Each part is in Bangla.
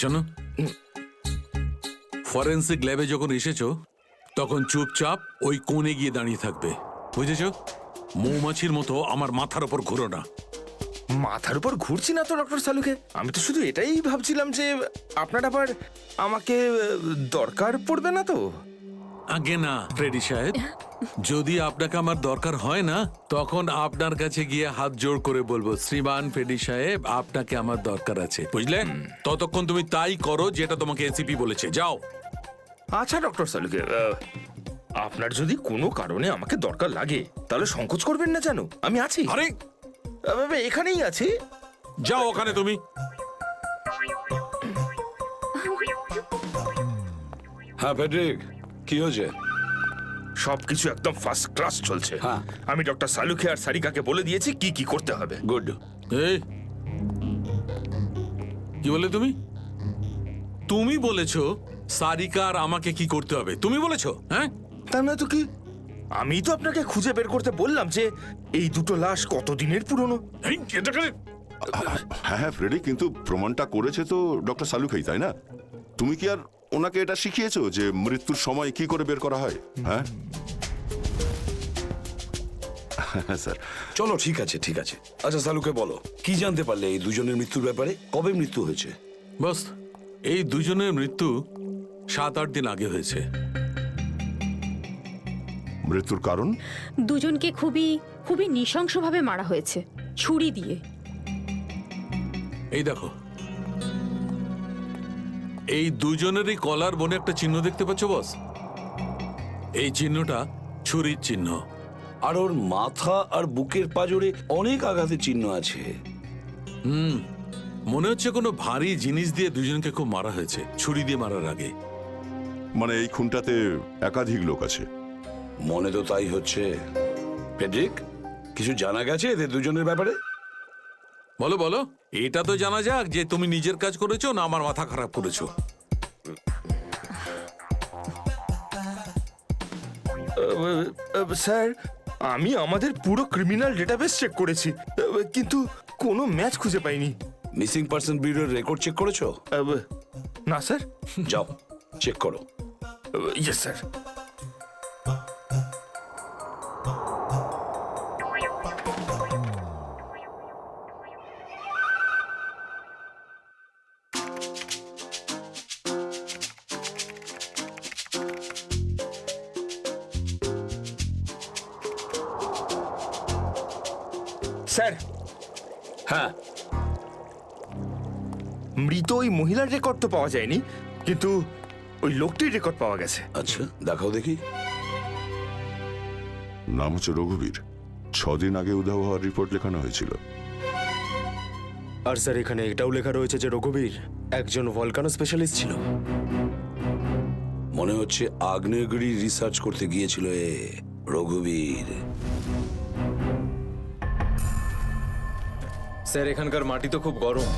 শোনো, ফরেন্সিক ল্যাবে যখন এসেছো তখন চুপচাপ ওই কোণে গিয়ে দাঁড়িয়ে থাকবে, বুঝেছো? মৌমাছির মতো আমার মাথার উপর ঘুরো না। মাথার উপর ঘুরছি না তো ডক্টর সালুকে, আমি তো শুধু এটাই ভাবছিলাম যে আপনার আবার আমাকে দরকার পড়বে না তো। আগে না ফ্রেডি সাহেব, যদি আপনাকে আমার দরকার হয় না তখন আপনার কাছে গিয়ে হাত জোড় করে বলবো, শ্রীমান ফ্রেডি সাহেব আপনাকে আমার দরকার আছে, বুঝলে? ততক্ষণ তুমি তাই করো যেটা তোমাকে এসিপি বলেছে, যাও। আচ্ছা ডক্টর সালুকে, আপনার যদি কোনো কারণে আমাকে দরকার লাগে তাহলে সংকোচ করবেন না, জানো আমি আছি। আরে এখানেই আছি। যাও ওখানে তুমি। হ্যাঁ ফেডরিক, কি হয়েছে? সবকিছু একদম ফার্স্ট ক্লাস চলছে। হ্যাঁ। আমি ডক্টর সালুকে আর সারিকাকে বলে দিয়েছি কি কি করতে হবে। গুড। এই কি বলে তুমি? তুমি বলেছো সারিকা আর আমাকে কি করতে হবে? তুমি বলেছো? হ্যাঁ, তার না তো কি, আমি তো আপনাকে খুঁজে বের করতে বললাম যে এই দুটো লাশ কতদিনের পুরনো। এই, এটাকে হ্যাঁ হ্যাঁ ফ্রেডি, কিন্তু প্রমাণটা করেছে তো ডক্টর সালুখাই, তাই না? তুমি কি আর ওনাকে এটা শিখিয়েছো যে মৃত্যুর সময় কি করে বের করা হয়? হ্যাঁ স্যার। চলো ঠিক আছে ঠিক আছে। আচ্ছা সালুকে বলো, কি জানতে পারলে এই দুজনের মৃত্যুর ব্যাপারে? কবে মৃত্যু হয়েছে? বস, এই দুজনের মৃত্যু 7-8 দিন আগে হয়েছে। মৃত্যুর কারণ? দুজনকে খুবই খুবই নৃশংসভাবে মারা হয়েছে, ছুরি দিয়ে। এই দেখো, এই দুজনেরই কলার বনে একটা চিহ্ন দেখতে পাচ্ছ বস? এই চিহ্নটা ছুরির চিহ্ন। আর ওর মাথা আর বুকের পাঁজরে অনেক আঘাতের চিহ্ন আছে। মনে হচ্ছে কোনো ভারী জিনিস দিয়ে দুজনকে খুব মারা হয়েছে, ছুরি দিয়ে মারার আগে। মানে এই খুনটাতে একাধিক লোক আছে। মনে তো তাই হচ্ছে। ফেডরিক, কিছু জানা গেছে এদের দুজনের ব্যাপারে? বলো বলো, এটা তো জানা যাক যে তুমি নিজের কাজ করেছো না আমার মাথা খারাপ করেছো। স্যার, আমি আমাদের পুরো ক্রিমিনাল ডেটাবেস চেক করেছি, কিন্তু কোনো ম্যাচ খুঁজে পাইনি। মিসিং পার্সন ব্যুরোর রেকর্ড চেক করেছো? না স্যার। যাও চেক করো। Yes sir. স্যার, হ্যাঁ, মৃত ওই মহিলার রেকর্ড তো পাওয়া যায়নি, কিন্তু ওই লোকটির রেকর্ড পাওয়া গেছে। আচ্ছা দেখাও দেখি। নাম হচ্ছে রঘুবীর। 6 দিন আগে উধাও হওয়ার রিপোর্ট লেখানো হয়েছিল। আর স্যার এখানে এটাও লেখা রয়েছে যে রঘুবীর একজন ভলকানো স্পেশালিস্ট ছিল। মনে হচ্ছে আগ্নেয়গিরি রিসার্চ করতে গিয়েছিল এ রঘুবীর। স্যার এখানকার মাটি তো খুব গরম।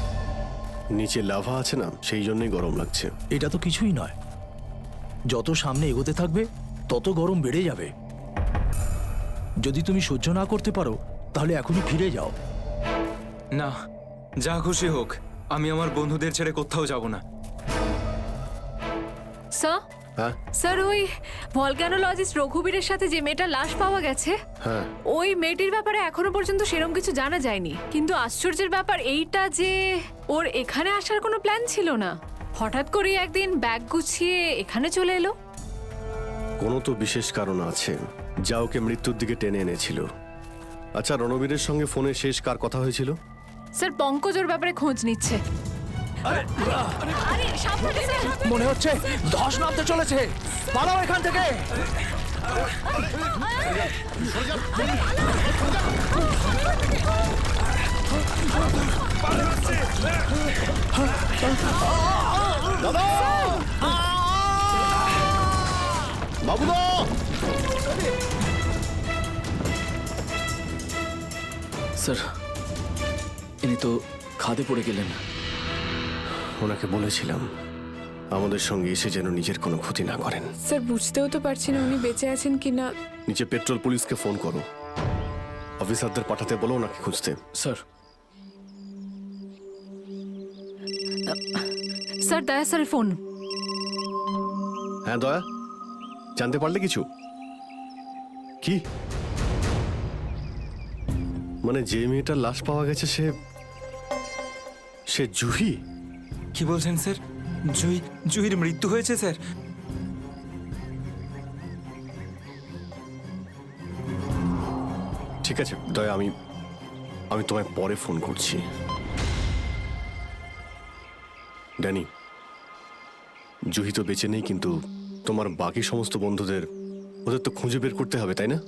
নিচে লাভা আছে না, সেই জন্যই গরম লাগছে। এটা তো কিছুই নয়, যত সামনে এগোতে থাকবে তত গরম বেড়ে যাবে। যদি তুমি সহ্য না করতে পারো তাহলে এখনই ফিরে যাও। না, যা খুশি হোক, আমি আমার বন্ধুদের ছেড়ে কোথাও যাব না। স্যার, হ্যাঁ স্যার ওই ভলকানোলজিস্ট রঘুবীরের সাথে যে মেয়েটার লাশ পাওয়া গেছে, হ্যাঁ, ওই মেয়েটির ব্যাপারে এখনো পর্যন্ত সেরকম কিছু জানা যায়নি। কিন্তু আশ্চর্যের ব্যাপার এইটা যে ওর এখানে আসার কোনো প্ল্যান ছিল না, হঠাৎ করে একদিন ব্যাগ গুছিয়ে এখানে চলে এলো। কোনো তো বিশেষ কারণ আছে যা ওকে মৃত্যুর দিকে টেনে এনেছিল। আচ্ছা, রণবীরের সঙ্গে ফোনে শেষ কার কথা হয়েছিল? স্যার পঙ্কজ ওর ব্যাপারে খোঁজ নিচ্ছে। আরে সাবধানে স্যার। মনে হচ্ছে ধস নামতে চলেছে, পালাও এখান থেকে। দাদা, বাবুদা, স্যার ইনি তো খাদে পড়ে গেলেন। ওনাকে বলেছিলাম আমাদের সঙ্গে এসে যেন নিজের কোনো ক্ষতি না করেন। স্যার বুঝতেও তো পারছি না উনি বেঁচে আছেন কিনা। নিচে পেট্রোল পুলিশকে ফোন করো, অফিসারদের পাঠাতে বলো ওনাকে খুঁজতে। স্যার স্যার দয়া স্যারের ফোন। হ্যাঁ দয়া, জানতে পারলে কিছু? কি মানে যে মেয়েটার লাশ পাওয়া গেছে সে জুহি? কি বলছেন স্যার? জুহির মৃত্যু হয়েছে স্যার? ঠিক আছে দয়া, আমি তোমায় পরে ফোন করছি। ড্যানি, জুহি তো বেঁচে নেই, কিন্তু তোমার বাকি সমস্ত বন্ধুদের ওদের তো খুঁজে বের করতে হবে, তাই না?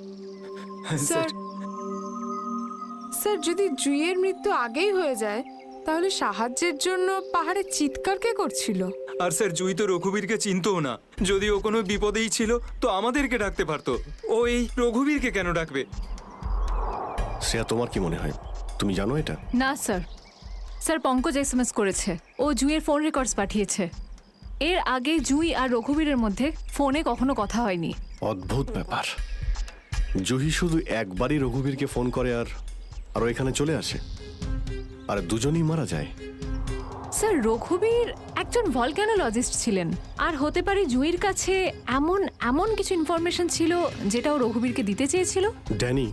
স্যার স্যার যদি জুইয়ের মৃত্যু আগেই হয়ে যায় তাহলে সাহায্যের জন্য পাহাড়ে চিৎকার কে করছিল? আর স্যার জুহি তো রঘুবীরকে চিনতও না। যদি ও কোনো বিপদেই ছিল তো আমাদেরকে ডাকতে পারতো। ও এই রঘুবীরকে কেন ডাকবে? শ্রেয়া, তোমার কি মনে হয়? তুমি জানো এটা? না স্যার, স্যার পঙ্কজ এসএমএস করেছে, ও জুইয়ের ফোন রেকর্ডস পাঠিয়েছে। এর আগে জুই আর রঘুবীরের মধ্যে ফোনে কখনো কথা হয়নি। অদ্ভুত ব্যাপার, জুহি শুধু একবারই রঘুবীরকে ফোন করে আর ও এখানে চলে আসে, আর দুজনেই মারা যায়। স্যার রঘুবীর একজন ভলক্যানোলজিস্ট ছিলেন, আর হতে পারে জুইয়ের কাছে এমন কিছু ইনফরমেশন ছিল যেটা ও রঘুবীরকে দিতে চেয়েছিল। ড্যানি,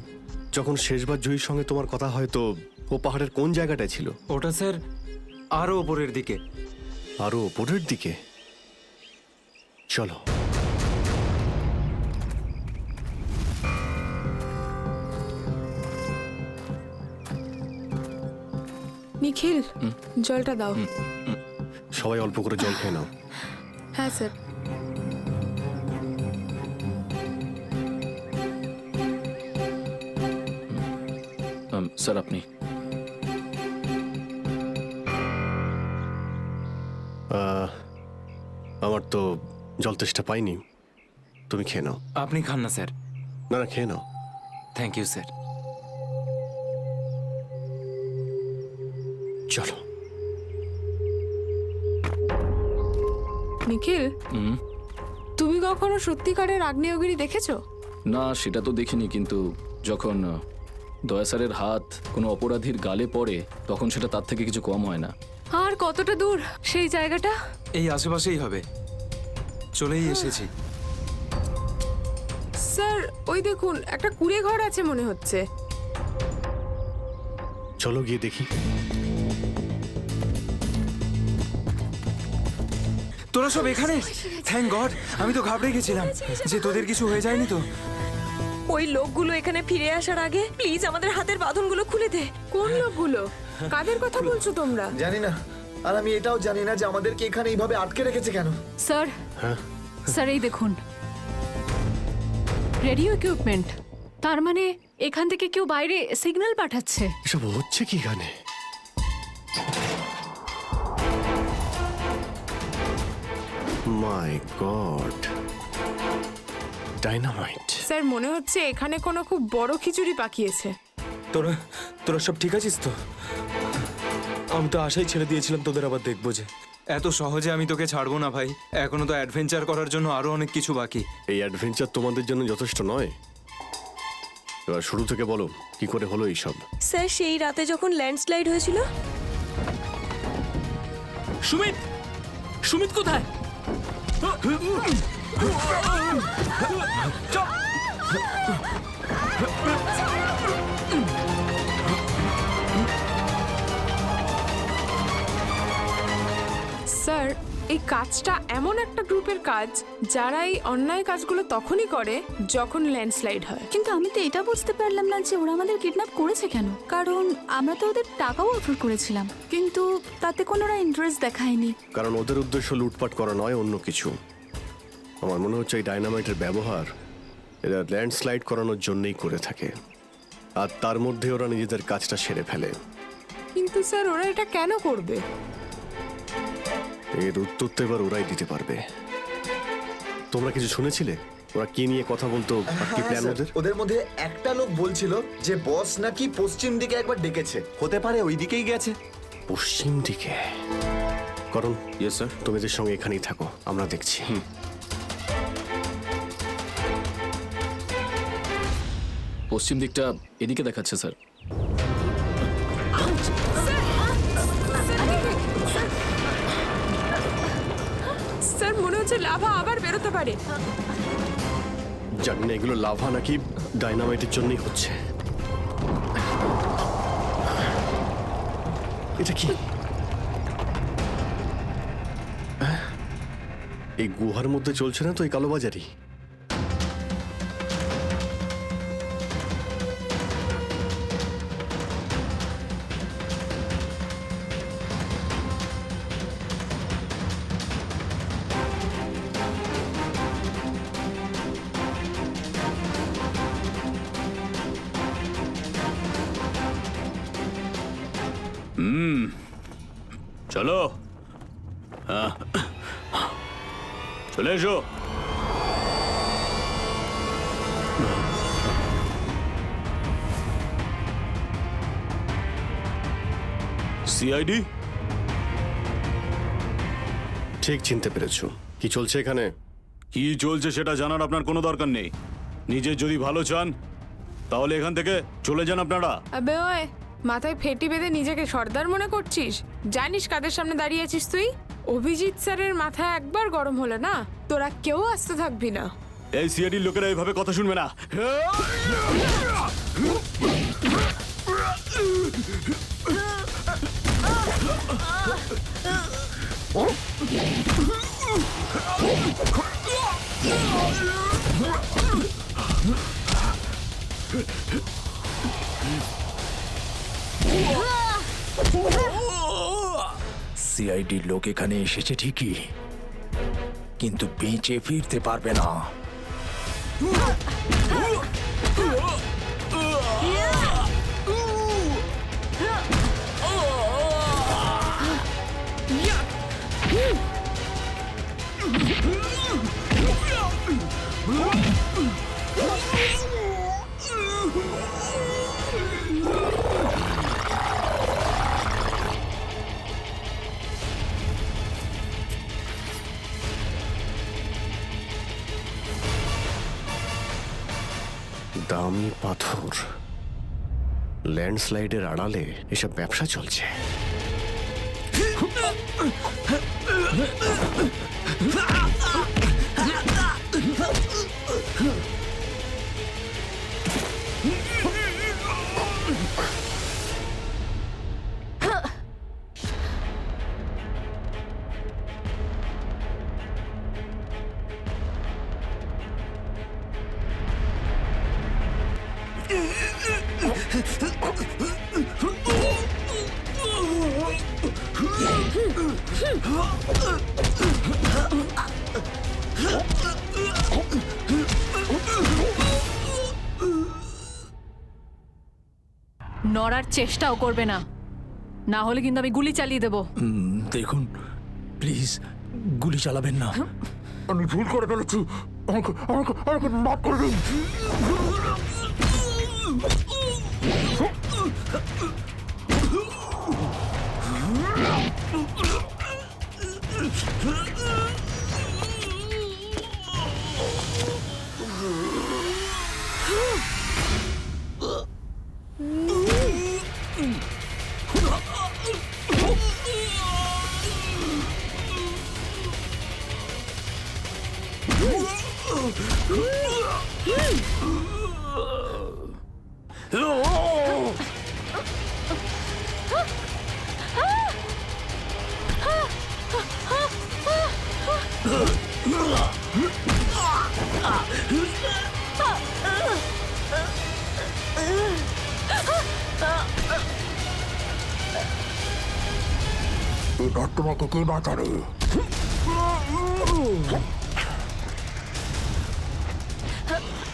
যখন শেষবার জুহির সঙ্গে তোমার কথা হয় তো ও পাহাড়ের কোন জায়গাটায় ছিল? ওটা স্যার আরো ওপরের দিকে। আরো ওপরের দিকে? চলো। নিখিল, জলটা দাও। সবাই অল্প করে জল খেয়ে নাও। হ্যাঁ স্যার। স্যার আপনি? আমার তো জল তেষ্টা পাইনি, তুমি খেয়ে নাও। আপনি খান না স্যার। না না, খেয়ে নাও। Thank you sir. চলো। নিখিল, তুমি কখনো সত্যিকারের আগ্নেয়গিরি দেখেছো? না, সেটা তো দেখিনি, কিন্তু যখন দয়া স্যারের হাত কোনো অপরাধীর গালে পড়ে তখন সেটা তার থেকে কিছু কম হয় না। আর কতটা দূর সেই জায়গাটা? এই আশেপাশেই হবে, চলেই এসেছি। স্যার ওই দেখুন, একটা কুঁড়ে ঘর আছে মনে হচ্ছে। চলো গিয়ে দেখি। তোরা সব এখানে? থ্যাংক গড, আমি তো ঘাবড়ে গেছিলাম যে তোদের কিছু হয়ে যায়নি তো। ওই লোকগুলো এখানে ফিরে আসার আগে প্লিজ আমাদের হাতের বাঁধনগুলো খুলে দে। কোন লোকগুলো? কাদের কথা বলছো তোমরা? জানি না, আর আমি এটাও জানি না যে আমাদেরকে এখানে এইভাবে আটকে রেখেছে কেন। স্যার, স্যার এই দেখুন, রেডিও ইকুইপমেন্ট। তার মানে এখান থেকে কেউ বাইরে সিগন্যাল পাঠাচ্ছে। এসব হচ্ছে কি এখানে? মাই গড, ডাইনামাইট। স্যার মনে হচ্ছে এখানে কোনো খুব বড় খিচুড়ি পাকিয়েছে। তোরা সব ঠিক আছিস তো? আমি তো আশাই ছেড়ে দিয়েছিলাম তোদের আবার দেখবো যে। এত সহজে আমি তোকে ছাড়বো না ভাই, এখনো তো অ্যাডভেঞ্চার করার জন্য আরো অনেক কিছু বাকি। এই অ্যাডভেঞ্চার তোমাদের জন্য যথেষ্ট নয়? এবার শুরু থেকে বলো, কি করে হলো এইসব? স্যার সেই রাতে যখন ল্যান্ডস্লাইড হয়েছিল। সুমিত, সুমিত কোথায়? স্যার এই কাজটা এমন একটা গ্রুপের কাজ যারা এই অন্যায় কাজগুলো তখনই করে যখন ল্যান্ডস্লাইড হয়। কিন্তু আমি তো এটা বুঝতে পারলাম না যে ওরা আমাদের কিডন্যাপ করেছে কেন, কারণ আমরা তো ওদের টাকাও অফার করেছিলাম, কিন্তু তাতে কোনো ইন্টারেস্ট দেখায়নি। কারণ ওদের উদ্দেশ্য লুটপাট করা নয়, অন্য কিছু। আমার মনে হচ্ছে এই ডাইনামাইটের ব্যবহার এরা ল্যান্ডস্লাইড করানোর জন্যই করে থাকে, আর তার মধ্যে ওরা নিজেদের কাজটা সেরে ফেলে। কিন্তু স্যার ওরা এটা কেন করবে? এর উত্তর তো এবার ওরাই দিতে পারবে। তোমরা কিছু শুনেছিলে ওরা কি নিয়ে কথা বলতো, আর কি প্ল্যান ওদের? ওদের মধ্যে একটা লোক বলছিল যে বস নাকি পশ্চিম দিকে একবার ডেকেছে, হতে পারে ওই দিকেই গেছে। পশ্চিম দিকে? করণ, ইয়েস স্যার। তুমি এদের সঙ্গে এখানেই থাকো, আমরা দেখছি। পশ্চিম দিকটা এদিকে দেখাচ্ছে স্যার। স্যার মনে হচ্ছে লাভা আবার বেরোতে পারে। জানি না এগুলো লাভা নাকি ডাইনামাইটের জন্যই হচ্ছে। এটা কি? এই গুহার মধ্যে চলছে না তো এই কালোবাজারি? চলো, হ্যাঁ, চলে এসো। সিআইডি? ঠিক চিনতে পেরেছো। কি চলছে এখানে? কি চলছে সেটা জানার আপনার কোনো দরকার নেই। নিজের যদি ভালো চান তাহলে এখান থেকে চলে যান আপনারা। আবে ওই, মাথায় ফেটি বেঁধে নিজেকে সর্দার মনে করছিস? জানিস কাদের সামনে দাঁড়িয়ে আছিস তুই? অভিজিৎ স্যারের মাথা একবার গরম হলো না, তোরা কেউ আসতে থাকবি না। এই সিআইডির লোকেরা এইভাবে কথা শুনবে না। সিআইডির লোক এখানে এসেছে ঠিকই, কিন্তু বেঁচে ফিরতে পারবে না। দামি পাথর, ল্যান্ডস্লাইডের আড়ালে এসব ব্যবসা চলছে। নড়ার চেষ্টাও করবে না, না হলে কিন্তু আমি গুলি চালিয়ে দেবো। দেখুন প্লিজ, গুলি চালাবেন না। আমি ভুল করে ফেলেছি, আমাকে মাফ করে দিন। তোমাকে কে বাঁচাবে?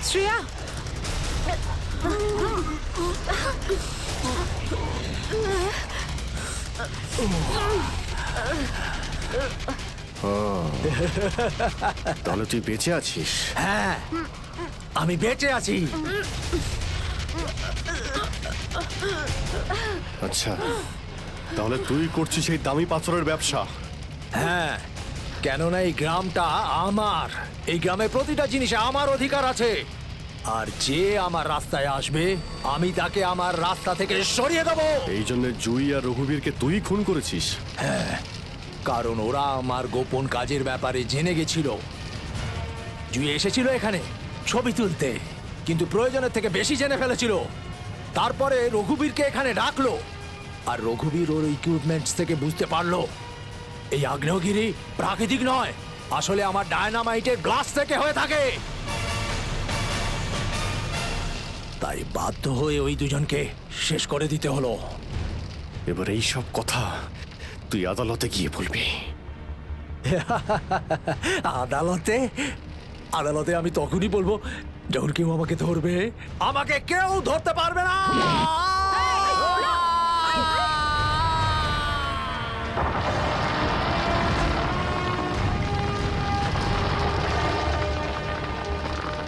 শ্রেয়া, তাহলে তুই বেঁচে আছিস? হ্যাঁ, আমি বেঁচে আছি। আচ্ছা, তাহলে তুই করছিস এই দামি পাথরের ব্যবসা? হ্যাঁ, কেননা এই গ্রামটা আমার। এই গ্রামে প্রতিটা জিনিসে আমার অধিকার আছে, আর যে আমার রাস্তায় আসবে আমি তাকে আমার রাস্তা থেকে সরিয়ে দেবো। এই জন্য জুই আর রঘুবীরকে তুই খুন করেছিস? হ্যাঁ, কারণ ওরা আমার গোপন কাজের ব্যাপারে জেনে গেছিল। জুই এসেছিল এখানে ছবি তুলতে, কিন্তু প্রয়োজনের থেকে বেশি জেনে ফেলেছিল। তারপরে রঘুবীরকে এখানে ডাকলো, আর রঘুবীর ওর ইকুইপমেন্টস থেকে বুঝতে পারলো এই আগ্নেয়গিরি প্রাকৃতিক নয়, আসলে আমার ডায়নামাইটের গ্লাস থেকে হয়ে থাকে। তাই বাধ্য হয়ে ওই দুজনকে শেষ করে দিতে হলো। এবার এই সব কথা তুই আদালতে গিয়ে বলবি। আদালতে আদালতে আমি তখনই বলবো যখন কেউ আমাকে ধরবে। আমাকে কেউ ধরতে পারবে না।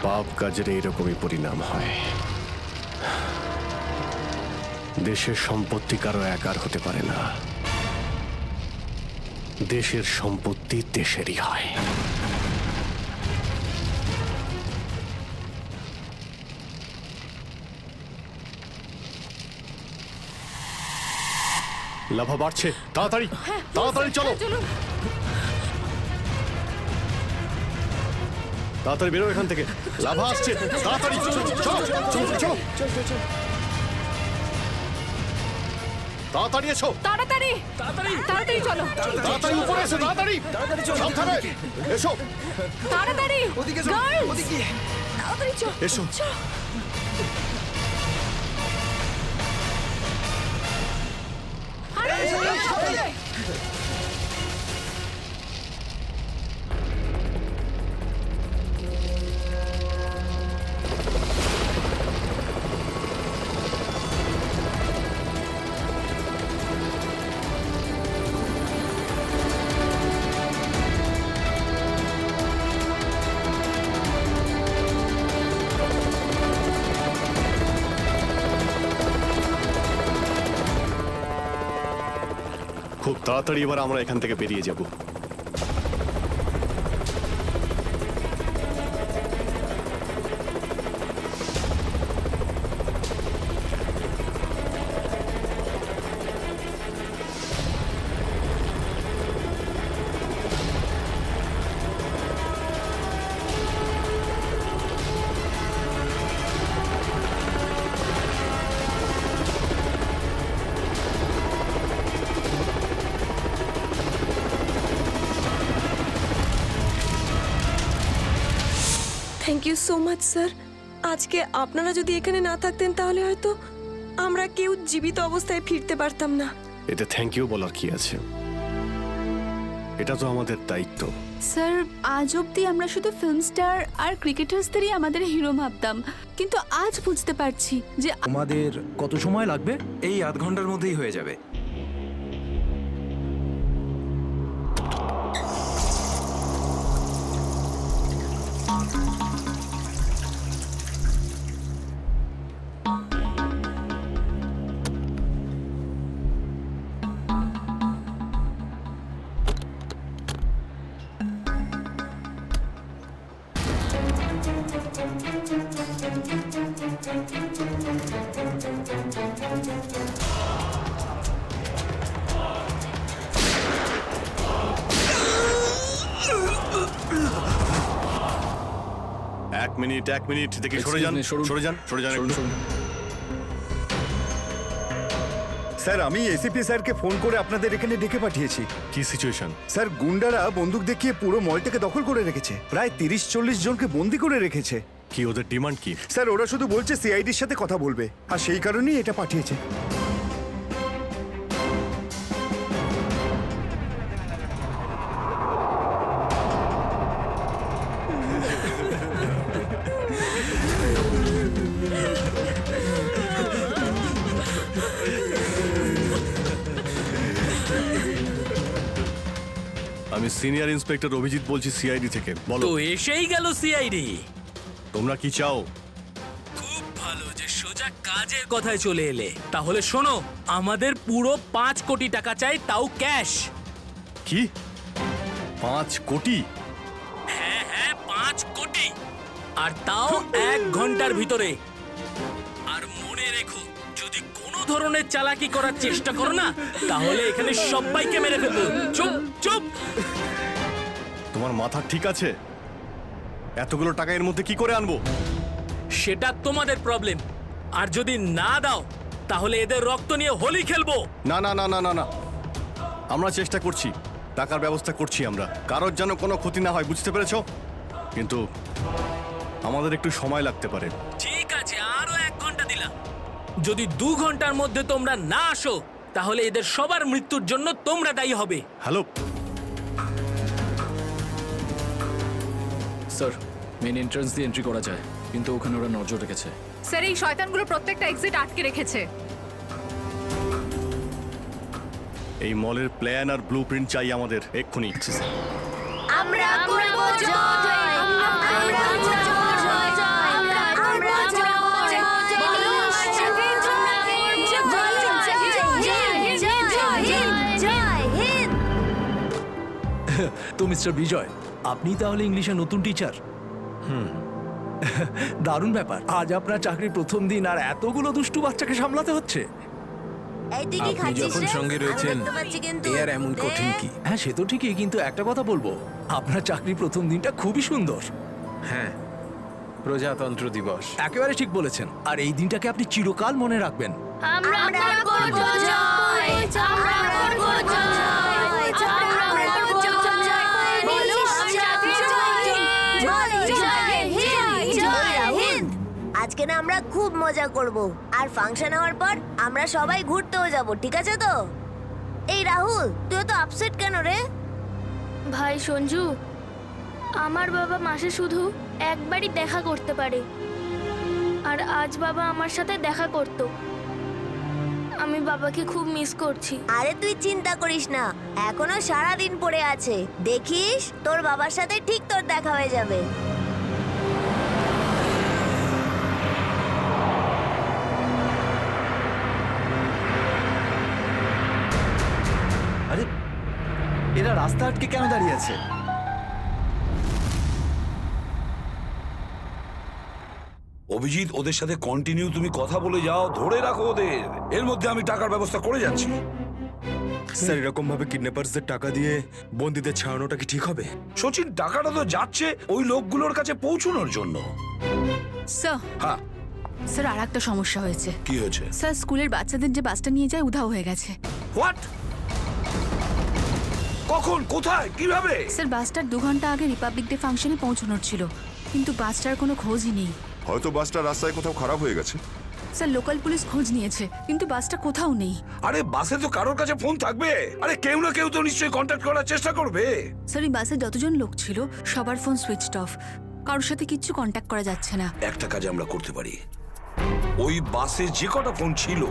পাপ কাজের এইরকমই পরিণাম হয়। দেশের সম্পত্তি কারো একার হতে পারে না, দেশের সম্পত্তি দেশেরই হয়। লাভা বাড়ছে, তাড়াতাড়ি তাড়াতাড়ি চলো, তাড়াতাড়ি বেরো এখান থেকে। লাভা আসছে, তাড়াতাড়ি চলো চলো চলো চলো, তাড়াতাড়ি এসো, তাড়াতাড়ি তাড়াতাড়ি চলো, তাড়াতাড়ি উপরে এসো, তাড়াতাড়ি সাবধানে এসো, তাড়াতাড়ি ওদিকে Girls! ওদিকে তাড়াতাড়ি চলো, এসো। খুব তাড়াতাড়ি এবার আমরা এখান থেকে বেরিয়ে যাব। Thank you so much sir. আজকে আপনারা যদি এখানে না থাকতেন তাহলে হয়তো আমরা কেউ জীবিত অবস্থায় ফিরতে পারতাম না। এতে থ্যাংক ইউ বলার কি আছে, এটা তো আমাদের দায়িত্ব। স্যার, আজ অবধি আমরা শুধু ফিল্ম স্টার আর ক্রিকেটার্সদেরই আমাদের হিরো ভাবতাম, কিন্তু আজ বুঝতে পারছি যে আমাদের কত সময় লাগবে? এই আধ ঘন্টার মধ্যেই হয়ে যাবে। এক মিনিট দেখে সরে যান, সরে যান, সরে যান একটু। স্যার, আমি এসিপি স্যারকে ফোন করে আপনাদের এখানে ডেকে পাঠিয়েছি। কি সিচুয়েশন? স্যার, গুন্ডারা বন্দুক দেখিয়ে পুরো মলটাকে দখল করে রেখেছে, প্রায় 30-40 জনকে বন্দি করে রেখেছে। কি ওদের ডিমান্ড কি? স্যার, ওরা শুধু বলছে সিআইডির সাথে কথা বলবে, আর সেই কারণেই এটা পাঠিয়েছে। আমি সিনিয়র ইন্সপেক্টর অভিজিৎ বলছি সিআইডি থেকে। বলো। তো এসেই গেল সিআইডি। তোমরা কি চাও? খুব ভালো যে সোজা কাজের কথায় চলে এলে। তাহলে শোনো, আমাদের পুরো 5 কোটি টাকা চাই, তাও ক্যাশ। কি 5 কোটি? হ্যাঁ 5 কোটি, আর তাও 1 ঘন্টার ভিতরে। আর মনে রেখো, যদি কোনো ধরনের চালাকি করার চেষ্টা করো না, তাহলে এখানে সবাইকে মেরে ফেলবো। চুপ চুপ। তোমার মাথা ঠিক আছে? এতগুলো টাকা এর মধ্যে কি করে আনবো? সেটা তোমাদের প্রবলেম। আর যদি না দাও তাহলে এদের রক্ত নিয়ে হোলি খেলবো। না না না না না না, আমরা চেষ্টা করছি, টাকার ব্যবস্থা করছি আমরা, কারোর যেন কোনো ক্ষতি না হয়, বুঝতে পেরেছো? কিন্তু আমাদের একটু সময় লাগতে পারে। ঠিক আছে, আরো 1 ঘন্টা দিলাম। যদি 2 ঘন্টার মধ্যে তোমরা না আসো তাহলে এদের সবার মৃত্যুর জন্য তোমরা দায়ী হবে। হ্যালো স্যার, মেন এন্ট্রান্স দিয়ে এন্ট্রি করা যায়, কিন্তু ওখানে ওরা নজর রেখেছে। স্যার এই শয়তানগুলো প্রত্যেকটা এক্সিট আটকে রেখেছে। এই মলের প্ল্যান আর ব্লু প্রিন্ট চাই আমাদের এক্ষুনি। আমরা করব জয়, আমরা করব জয়, আমরা তো মিস্টার বিজয়, আপনি তাহলে ইংলিশের নতুন টিচার? দারুণ ব্যাপার। আজ আপনার চাকরির প্রথম দিন আর এতগুলো দুষ্টু বাচ্চাকে সামলাতে হচ্ছে। আপনি যখন সঙ্গে রয়েছেন এ আর এমন কঠিন কি? হ্যাঁ সে তো ঠিকই, কিন্তু একটা কথা বলবো, আপনার চাকরির প্রথম দিনটা খুবই সুন্দর। হ্যাঁ, প্রজাতন্ত্র দিবস। একেবারে ঠিক বলেছেন, আর এই দিনটাকে আপনি চিরকাল মনে রাখবেন। আমরা করব জয়, আমরা করব জয়, আমরা করব জয়, বলো সাথে জয়, জয় হিন্দ, জয় হিন্দ। আজকে না আমরা খুব মজা করব, আর ফাংশন হওয়ার পর আমরা সবাই ঘুরতেও যাব, ঠিক আছে তো? এই রাহুল, তুই তো আপসেট কেন রে? ভাই সঞ্জু, আমার বাবা মাসে শুধু একবারই দেখা করতে পারে, আর আজ বাবা আমার সাথে দেখা করত। আমি বাবাকে খুব মিস করছি। আরে তুই চিন্তা করিস না, এখনো সারা দিন পড়ে আছে, দেখিস তোর বাবার সাথে ঠিক তোর দেখা হয়ে যাবে। আরে এরা রাস্তা আটকে কেন দাঁড়িয়ে আছে? অভিজিৎ, ওদের সাথে কন্টিনিউ তুমি কথা বলে যাও, ধরে রাখো ওদের। এর মধ্যে আমি টাকার ব্যবস্থা করে যাচ্ছি। স্যার এরকম ভাবে কিডন্যাপার্সদের টাকা দিয়ে বন্দীদের ছাড়ানোটা কি ঠিক হবে? সচিন, টাকাটা তো যাচ্ছে ওই লোকগুলোর কাছে পৌঁছানোর জন্য। স্যার, হ্যাঁ, স্যার আর একটা সমস্যা হয়েছে। কি হয়েছে? স্যার স্কুলের বাচ্চাদের যে বাসটা নিয়ে যায় উধাও হয়ে গেছে। হোয়াট? কখন, কোথায়, কিভাবে? স্যার বাসটার 2 ঘন্টা আগে রিপাবলিক ডে ফাংশনে পৌঁছানোর ছিল, কিন্তু বাসটার কোনো খোঁজই নেই। হয়তো বাসটা রাস্তায় কোথাও খারাপ হয়ে গেছে। স্যার লোকাল পুলিশ খোঁজ নিয়েছে, কিন্তু বাসটা কোথাও নেই। আরে বাসে তো কারোর কাছে ফোন থাকবে। আরে কেউ না কেউ তো নিশ্চয়ই কন্ট্যাক্ট করার চেষ্টা করবে। স্যার এই বাসে যতজন লোক ছিল সবার ফোন সুইচড অফ, কারোর সাথে কিচ্ছু কন্ট্যাক্ট করা যাচ্ছে না। একটা কাজ আমরা করতে পারি, ওই বাসে যে কটা ফোন ছিল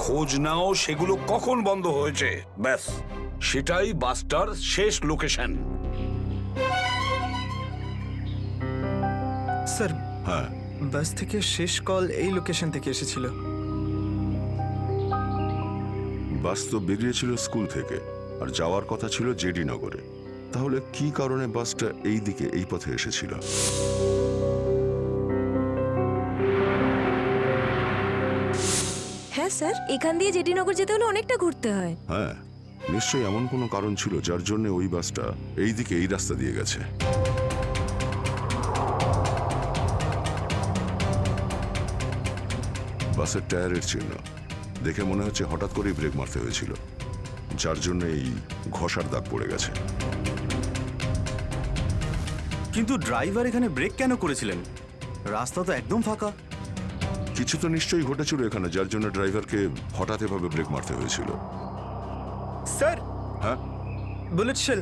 খোঁজ নাও সেগুলো কখন বন্ধ হয়েছে, ব্যাস সেটাই বাসটার শেষ লোকেশন। স্যার হ্যাঁ, বাস থেকে শেষ কল এই লোকেশন থেকে এসেছিল। বাস তো বেরিয়েছিল স্কুল থেকে আর যাওয়ার কথা ছিল জেডি নগরে। তাহলে কি কারণে বাসটা এই দিকে এই পথে এসেছিল? হ্যাঁ স্যার, এখান দিয়ে জেডিনগর যেতে হলে অনেকটা ঘুরতে হয়। হ্যাঁ, নিশ্চয়ই এমন কোনো কারণ ছিল যার জন্য ওই বাসটা এই দিকে এই রাস্তা দিয়ে গেছে। বাসের টায়ারের চিহ্ন দেখে মনে হচ্ছে হঠাৎ করেই ব্রেক মারতে হয়েছিল, যার জন্য এই ঘষার দাগ পড়ে গেছে। কিন্তু ড্রাইভার এখানে ব্রেক কেন করেছিলেন? রাস্তা তো একদম ফাঁকা। কিছু তো নিশ্চয়ই ঘটেছিল এখানে, যার জন্য ড্রাইভারকে হঠাৎ এভাবে ব্রেক মারতে হয়েছিল। স্যার, হ্যাঁ, বুলেট শেল।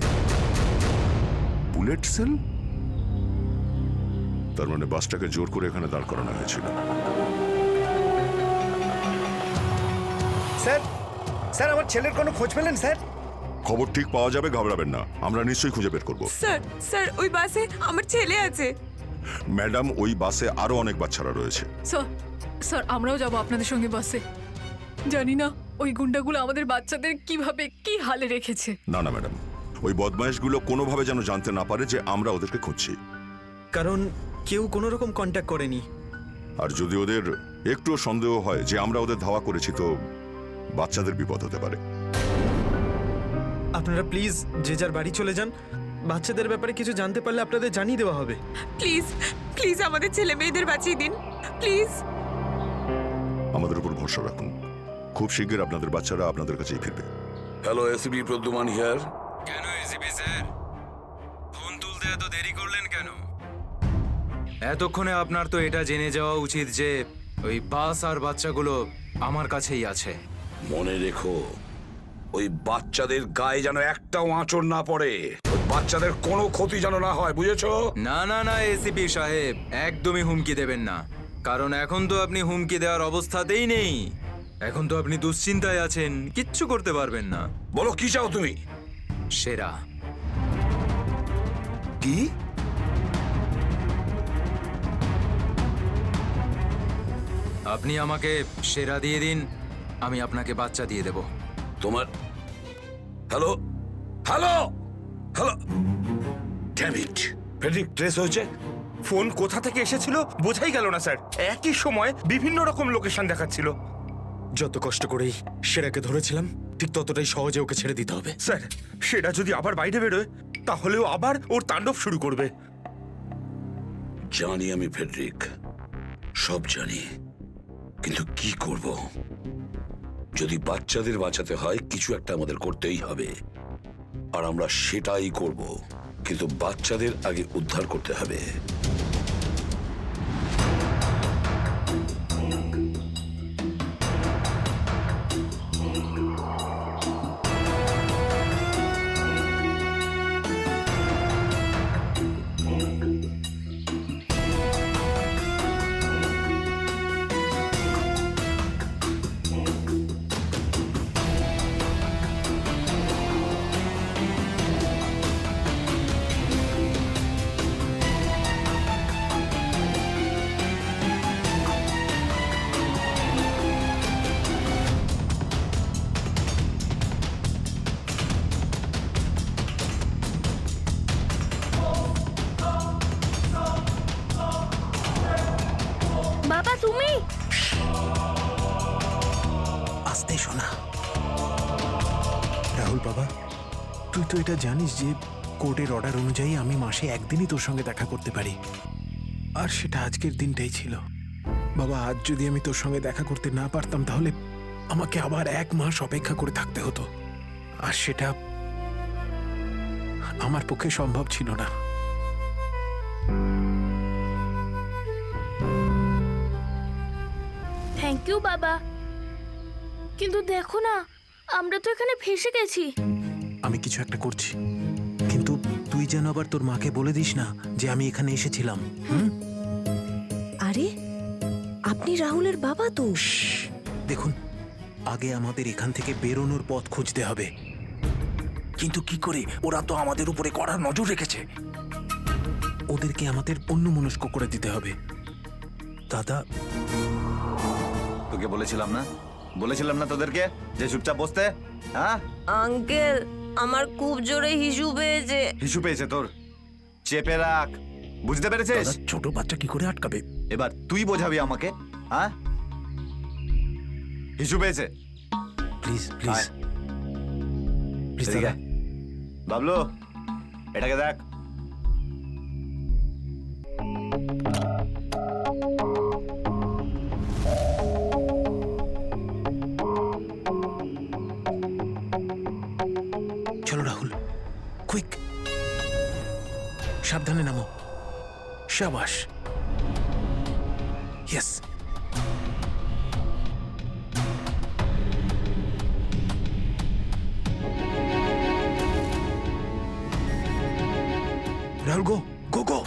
Bullet sell? তার মানে বাসটাকে জোর করে এখানে দাঁড় করানো হয়েছিল। স্যার, স্যার আমার ছেলের কোনো খোঁজ পেলেন স্যার? খবর ঠিক পাওয়া যাবে, ঘাবড়াবেন না, আমরা নিশ্চয়ই খুঁজে বের করব। স্যার, স্যার ওই বাসে আমার ছেলে আছে। ম্যাডাম, ওই বাসে আরো অনেক বাচ্চারা রয়েছে। স্যার, স্যার আমরাও যাব আপনাদের সঙ্গে বাসে। জানি না ওই গুন্ডাগুলো আমাদের বাচ্চাদের কিভাবে কি হালে রেখেছে। না না ম্যাডাম, ওই বদমাইশগুলো কোনোভাবে যেন জানতে না পারে যে আমরা ওদেরকে খুঁজছি। কারণ কেউ কোনো রকম কন্ট্যাক্ট করেনি। আর যদি ওদের একটুও সন্দেহ হয় যে আমরা ওদের ধাওয়া করেছি তো বাচ্চাদের বিপদ হতে পারে। আপনারা প্লিজ যে যার বাড়ি চলে যান। বাচ্চাদের ব্যাপারে কিছু জানতে পারলে আপনাদের জানিয়ে দেওয়া হবে। প্লিজ প্লিজ আমাদের ছেলে মেয়েদের বাঁচিয়ে দিন প্লিজ। আমাদের উপর ভরসা রাখুন, খুব শীঘ্র আপনাদের বাচ্চারা আপনাদের কাছেই ফিরবে। Hello, ACP Pradyuman here. কেন এসিপি স্যার ফোন তুলতে এত দেরি করলেন কেন? এতক্ষণে আপনার তো এটা জেনে যাওয়া উচিত যে ওই বাস আর বাচ্চাগুলো আমার কাছেই আছে। মনে রেখো, ওই বাচ্চাদের গায়ে যেন একটাও আঁচড় না পড়ে, ওই বাচ্চাদের কোনো ক্ষতি যেন না হয়, বুঝেছো? না না না এসিপি সাহেব, একদমই হুমকি দেবেন না, কারণ এখন তো আপনি হুমকি দেওয়ার অবস্থাতেই নেই। এখন তো আপনি দুশ্চিন্তায় আছেন, কিচ্ছু করতে পারবেন না। বলো কি চাও তুমি? সেরা। কি? আপনি আমাকে সেরা দিয়ে দিন, আমি আপনাকে বাচ্চা দিয়ে দেব। তোমার hello hello hello, damn it, Friedrich trace হয়েছে। ফোন কোথা থেকে এসেছিল বোঝাই গেল না স্যার। একই সময় বিভিন্ন রকম লোকেশন দেখাচ্ছিল। যত কষ্ট করেই সেরাকে ধরেছিলাম, ঠিক ততটাই সহজে ওকে ছেড়ে দিতে হবে। স্যার, সেটা যদি আবার বাইরে বেরোয় তাহলেও আবার ওর তাণ্ডব শুরু করবে। জানি আমি ফেডরিক, সব জানি, কিন্তু কি করব? যদি বাচ্চাদের বাঁচাতে হয় কিছু একটা আমাদের করতেই হবে, আর আমরা সেটাই করব, কিন্তু বাচ্চাদের আগে উদ্ধার করতে হবে। বাবা তুমি? আস্তে শোনা। রাহুল বাবা, তুই তো এটা জানিস যে কোর্টের অর্ডার অনুযায়ী আমি মাসে একদিনই তোর সঙ্গে দেখা করতে পারি, আর সেটা আজকের দিনটাই ছিল। বাবা, আজ যদি আমি তোর সঙ্গে দেখা করতে না পারতাম তাহলে আমাকে আবার 1 মাস অপেক্ষা করে থাকতে হতো, আর সেটা আমার পক্ষে সম্ভব ছিল না। থ্যাংক ইউ বাবা, কিন্তু দেখো না, আমরা তো এখানে ফেসে গেছি। আমি কিছু একটা করছি, কিন্তু তুই যেন আবার তোর মাকে বলে দিস না যে আমি এখানে এসেছিলাম। আরে আপনি রাহুলের বাবা তো। দেখুন, আগে আমাদের এখান থেকে বেরোনোর পথ খুঁজতে হবে। কিন্তু কি করে? ওরা তো আমাদের উপরে কড়া নজর রেখেছে। ওদেরকে আমাদের অন্যমনস্ক করে দিতে হবে। দাদা, তোকে বলেছিলাম না তোদেরকে যে চুপচাপ বসতে? হ্যাঁ আঙ্কেল, আমার খুব জোরে হিসু পেয়েছে। হিসু পেয়েছে তোর? চেপে রাখ, বুঝতে পেরেছিস? ছোট বাচ্চা কি করে আটকাবে? এবার তুই বোঝাবি আমাকে। হ্যাঁ, হিসু পেয়েছে? প্লিজ প্লিজ প্লিজ দাদা। বাবলু, এটাকে দেখ। চলো রাহুল, কুইক, সাবধানে নামো। শাবাশ, ইয়েস। রাহুল, গো গো গো।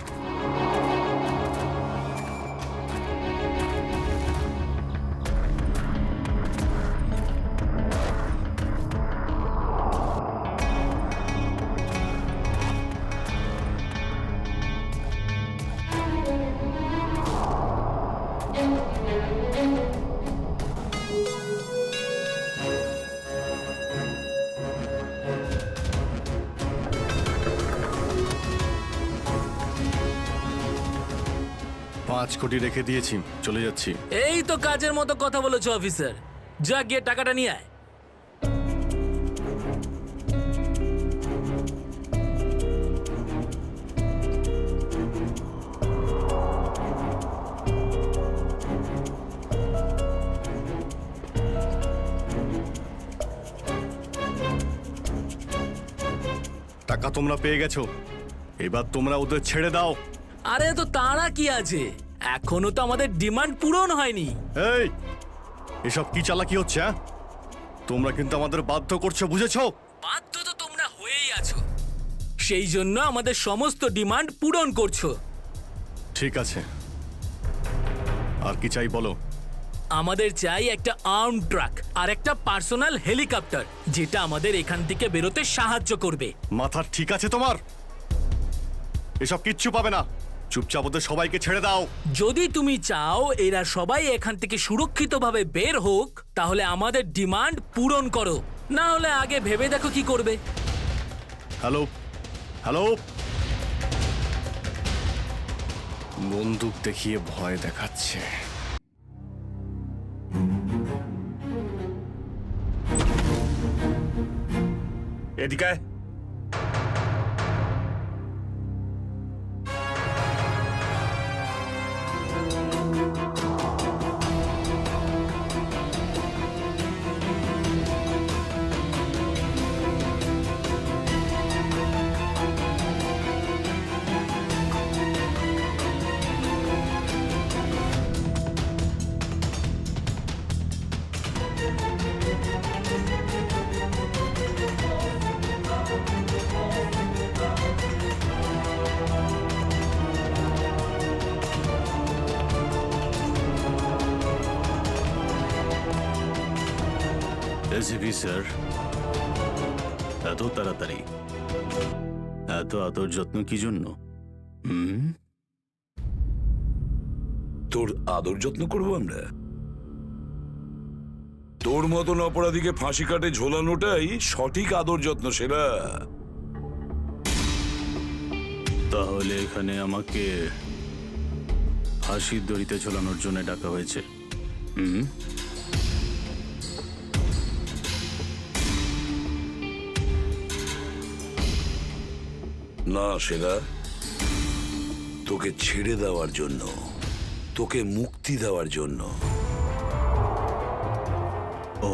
5 কোটি রেখে দিয়েছি, চলে যাচ্ছি। এই তো কাজের মতো কথা বলেছো অফিসার, যা গিয়ে টাকাটা নিয়ে আয়। টাকা তোমরা পেয়ে গেছো, এবার তোমরা ওদের ছেড়ে দাও। আরে তো তারা কি আছে, এখনো তো আমাদের ডিমান্ড পূরণ হয়নি। এই এসব কি চালাকি হচ্ছে? হ্যাঁ, তোমরা কিন্তু আমাদের বাধ্য করছো, বুঝেছো? বাধ্য তো তোমরা হয়েই আছো, সেই জন্য আমাদের সমস্ত ডিমান্ড পূরণ করছো। ঠিক আছে, আর কি চাই বলো? আমাদের চাই একটা আর্ম ট্রাক আর একটা পার্সোনাল হেলিকপ্টার, যেটা আমাদের এখান থেকে বেরোতে সাহায্য করবে। মাথা ঠিক আছে তোমার? এসব কিচ্ছু পাবে না, চুপচাপ ওদের সবাইকে ছেড়ে দাও। যদি তুমি চাও এরা সবাই এখান থেকে সুরক্ষিতভাবে বের হোক, তাহলে আমাদের ডিমান্ড পূরণ করো, না হলে আগে ভেবে দেখো কি করবে। হ্যালো হ্যালো, বন্দুক দেখিয়ে ভয় দেখাচ্ছে। এদিকে এসিপি স্যার, এত তাড়াতাড়ি, এত আদর যত্ন কি জন্য? তোর আদর যত্ন করবো আমরা? তোর মতন অপরাধীকে ফাঁসি কাটে ঝোলানোটাই সঠিক আদর যত্ন সেরা। তাহলে এখানে আমাকে ফাঁসির দড়িতে ঝোলানোর জন্য ডাকা হয়েছে? না সেরা, তোকে ছেড়ে দেওয়ার জন্য, তোকে মুক্তি দেওয়ার জন্য। ও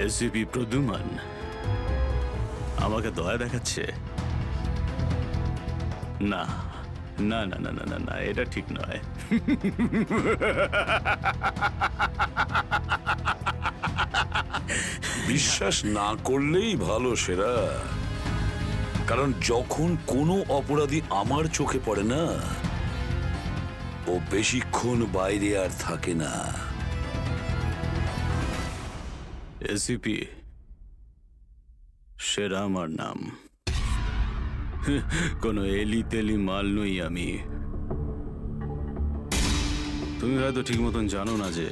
এসিপি প্রদ্যুমান আমাকে দয়া দেখাচ্ছে? না না না না না না না, এটা ঠিক নয়। বিশ্বাস না করলেই ভালো সেরা, কারণ যখন কোনো অপরাধী আমার চোখে পড়ে না, ও বেশিক্ষণ বাইরে আর থাকে না। এসিপি সেরা আমার নাম, কোনো এলি তেলি মাল নই আমি। তুমি হয়তো ঠিক মতন জানো না যে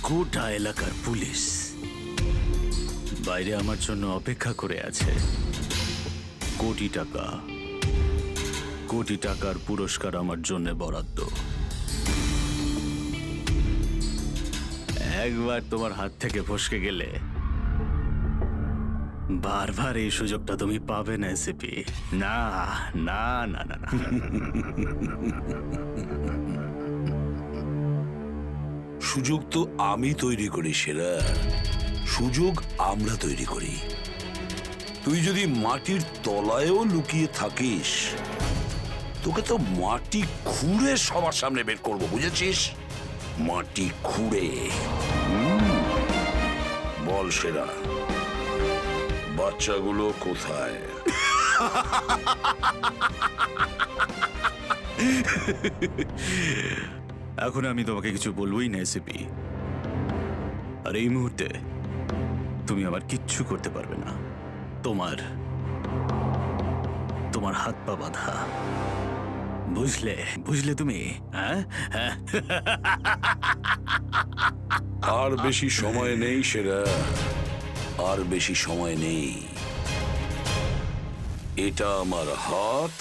গোটা এলাকার পুলিশ বাইরে আমার জন্য অপেক্ষা করে আছে। কোটি টাকার পুরস্কার আমার জন্য বরাদ্দ। একবার তোমার হাত থেকে ফসকে গেলে বারবার এই সুযোগটা তুমি পাবে না এসিপি। না না না না না। সুযোগ তো আমি তৈরি করি সেরা, সুযোগ আমরা তৈরি করি। তুই যদি মাটির তলায়ও লুকিয়ে থাকিস, তোকে তো মাটি খুঁড়ে সবার সামনে বের করবো, বুঝেছিস? মাটি খুঁড়ে। বল সেরা, বাচ্চাগুলো কোথায়? এখন আমি তোমাকে কিছু বলবোই না এসিপি, আর এই মুহূর্তে তুমি আমার কিচ্ছু করতে পারবে না। তোমার হাত পা বাঁধা, বুঝলে তুমি? হ্যাঁ। আর বেশি সময় নেই সেরা, আর বেশি সময় নেই। এটা আমার হাত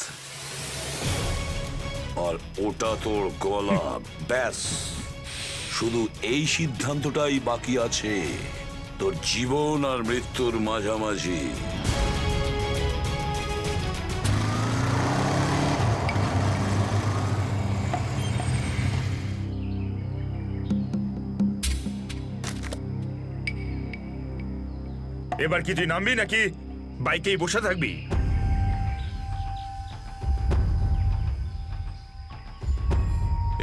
আর ওটা তোর গলা, ব্যাস। শুধু এই সিদ্ধান্তটাই বাকি আছে, তোর জীবন আর মৃত্যুর মাঝামাঝি। এবার কি তুই নামবি নাকি বাইকেই বসে থাকবি?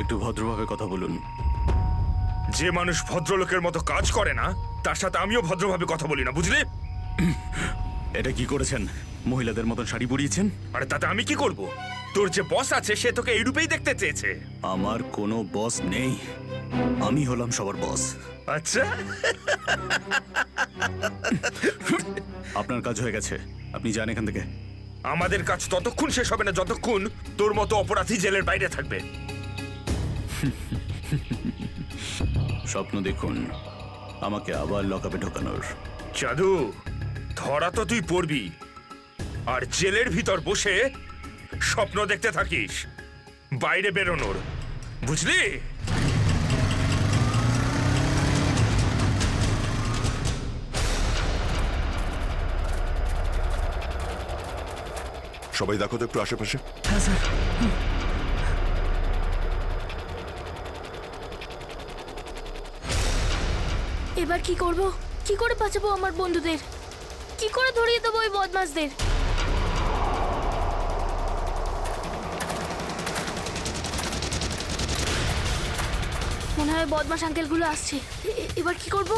একটু ভদ্রভাবে কথা বলুন। যে মানুষ ভদ্রলোকের মতো কাজ করে না তার সাথে আমিও ভদ্রভাবে কথা বলি না, বুঝলি? এটা কি করেছেন? মহিলাদের মতন শাড়ি পরিয়েছেন? আরে তাতে আমি কি করব? তোর যে বস আছে সে তোকে এই রূপেই দেখতে চেয়েছে। আমার কোনো বস নেই, আমি হলাম সবার বস। আচ্ছা, আপনার কাজ হয়ে গেছে, আপনি যান এখান থেকে। আমাদের কাজ ততক্ষণ শেষ হবে না যতক্ষণ তোর মতো অপরাধী জেলের বাইরে থাকবে। স্বপ্ন দেখুন আমাকে আবার লকআপে ঢোকানোর। জাদু, ধরা তো তুই পড়বি, আর জেলের ভিতর বসে স্বপ্ন দেখতে থাকিস বাইরে বেরোনোর, বুঝলি? সবাই দেখো তো একটু আশেপাশে। এবার কি করব? কি করে বাঁচাবো আমার বন্ধুদের? কি করে ধরিয়ে দেবো ওই বদমাশদের? মনে হয় বদমাশ আঙ্কেলগুলো আসছে। এবার কি করব?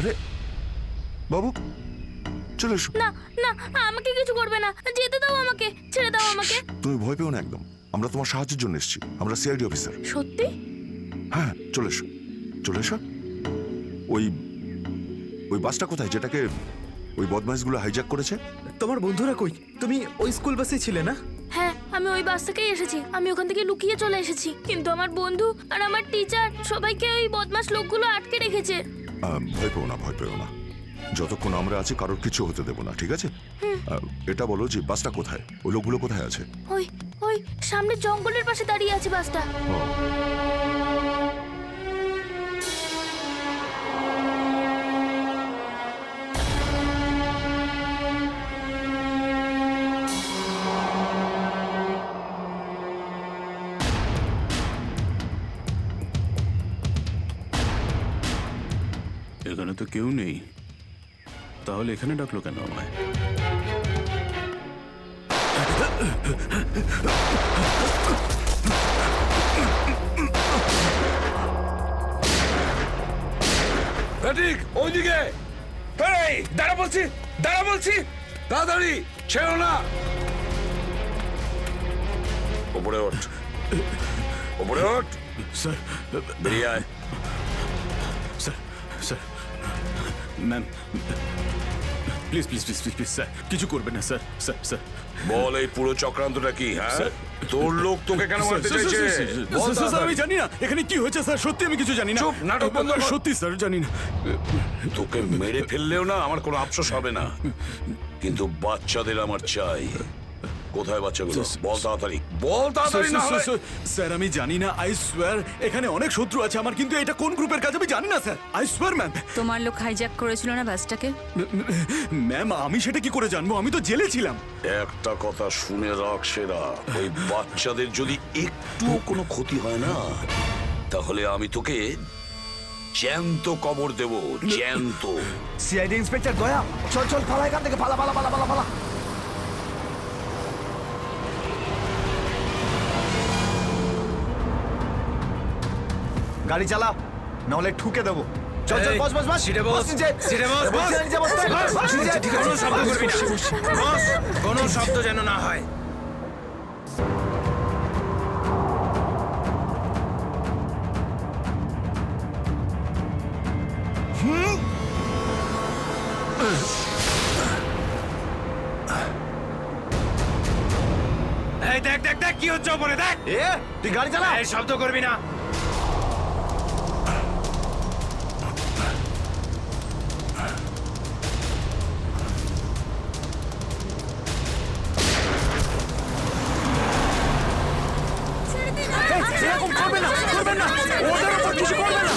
আরে বাবু, চলে এসো। না না, আমাকে কিছু করবে না, যেতে দাও আমাকে, ছেড়ে দাও আমাকে। তুমি ভয় পেও না একদম, আমরা তোমার সাহায্যের জন্য এসেছি, আমরা সিআইডি অফিসার। সত্যি? হ্যাঁ, চলে এসো, চলে এসো। ওই ওই বাসটা কোথায় যেটাকে ওই বদমাইশগুলো হাইজ্যাক করেছে? তোমার বন্ধুরা কই? তুমি ওই স্কুল বাসে ছিলে না? হ্যাঁ, আমি ওই বাস থেকেই এসেছি। আমি ওখান থেকে লুকিয়ে চলে এসেছি, কিন্তু আমার বন্ধু আর আমার টিচার সবাইকে ওই বদমাশ লোকগুলো আটকে রেখেছে। ভয় পেও না, ভয় পেও না, যতক্ষণ আমরা আছি কারোর কিছু হতে দেবো না, ঠিক আছে? এটা বলো যে বাসটা কোথায়, ওই লোকগুলো কোথায় আছে? ওই ওই সামনে জঙ্গলের পাশে দাঁড়িয়ে আছে বাসটা। এখানে তো কেউ নেই, তাহলে এখানে ডাকলো কেন আমায়? ওইদিকে দাঁড়া বলছি, দাঁড়া বলছি, তাড়াতাড়ি ছেড়ো না। ওপরে ওঠ, ওপরে ওঠ, স্যার বেরিয়ে আয়। Sir sir ma'am, please please please please please sir, কিছু করবেন না স্যার। স্যার স্যার বল, এই পুরো চক্রান্তটা কি? হ্যাঁ, তোর লোক তোকে কেন মারতে চাইছে? বল স্যার, আমি জানি না এখানে কি হয়েছে স্যার, সত্যি আমি কিছু জানি না। চুপ, নাটক বন্ধ কর। সত্যি স্যার জানি না। তোকে মেরে ফেললেও না আমার কোনো আফসোস হবে না, কিন্তু বাচ্চাদের আমার চাই। কোথায় বাচ্চাগুলো? বল তাড়াতাড়ি, বল তাড়াতাড়ি। না হলে স্যার আমি জানি না, আই সোয়ার এখানে অনেক শত্রু আছে আমার, কিন্তু এটা কোন গ্রুপের কাজ আমি জানি না স্যার, আই সোয়ার ম্যাম। তোমার লোক হাইজ্যাক করেছিল না বাসটাকে? ম্যাম আমি সেটা কি করে জানবো, আমি তো জেলে ছিলাম। একটা কথা শুনে রাখ সেরা, ওই বাচ্চাদের যদি একটুও কোনো ক্ষতি হয় না, তাহলে আমি তোকে জ্যান্ত কবর দেব, জ্যান্ত। সিআইডি ইন্সপেক্টর দয়া, চল চল, পালা এখান থেকে, পালা পালা পালা পালা পালা। গাড়ি চালা, নাহলে ঠুকে দেবো। চল চল, বস বস বস, সিটে বস, নিচে। সিটে বস, বস, নিচে বস, বস, নিচে। শব্দ করবি না বস, কোনো শব্দ যেন না হয়। এই দেখ দেখ দেখ কি হচ্ছে ওপরে, দেখ। তুই গাড়ি চালা। এই শব্দ করবি না। এরকম করবেন না, করবেন না, ওদের উপর কিছু করবেন না।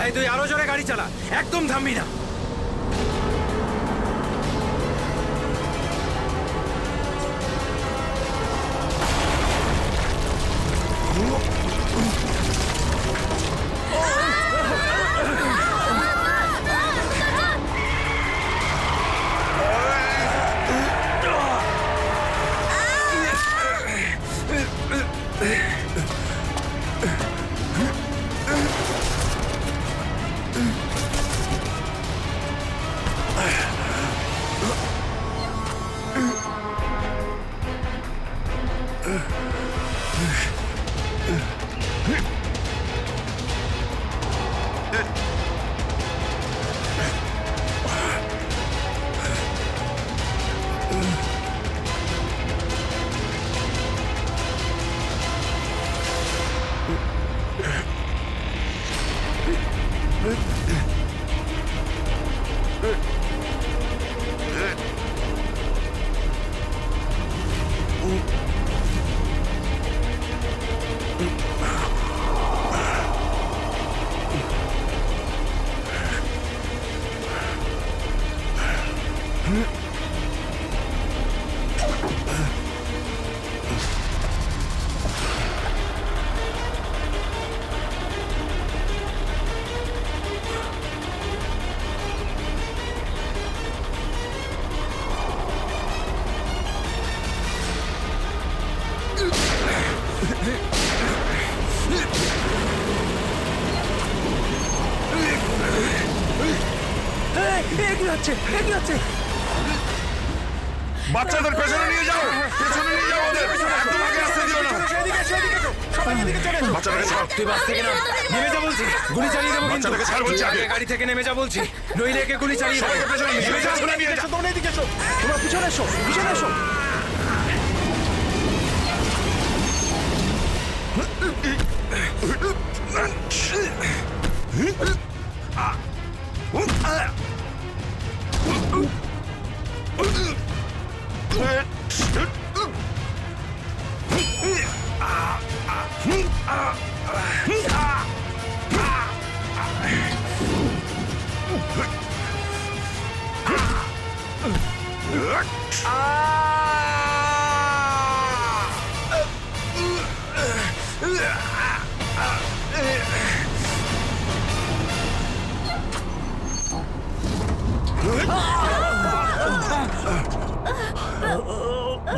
এই তুই আরো জোরে গাড়ি চালা, একদম থামবি না। বাচ্চাদের পেছনে নিয়ে যাও, পেছনে নিয়ে যাও ওদের, একদম আগে আসতে দিও না। বাচ্চাটাকে ছাড়। তুই বাস থেকে নাম, নেমে যা বলছি, গুলি চালিয়ে দেবো কিন্তু। বাচ্চাটাকে ছাড় বলছি আগে। গাড়ি থেকে নেমে যা বলছি, নইলে একে গুলি চালিয়ে দেবো। পেছনে নিয়ে যাও, পেছনে নিয়ে যাও। তোমরা এদিকে এসো, তোমরা পিছনে এসো, পিছনে এসো।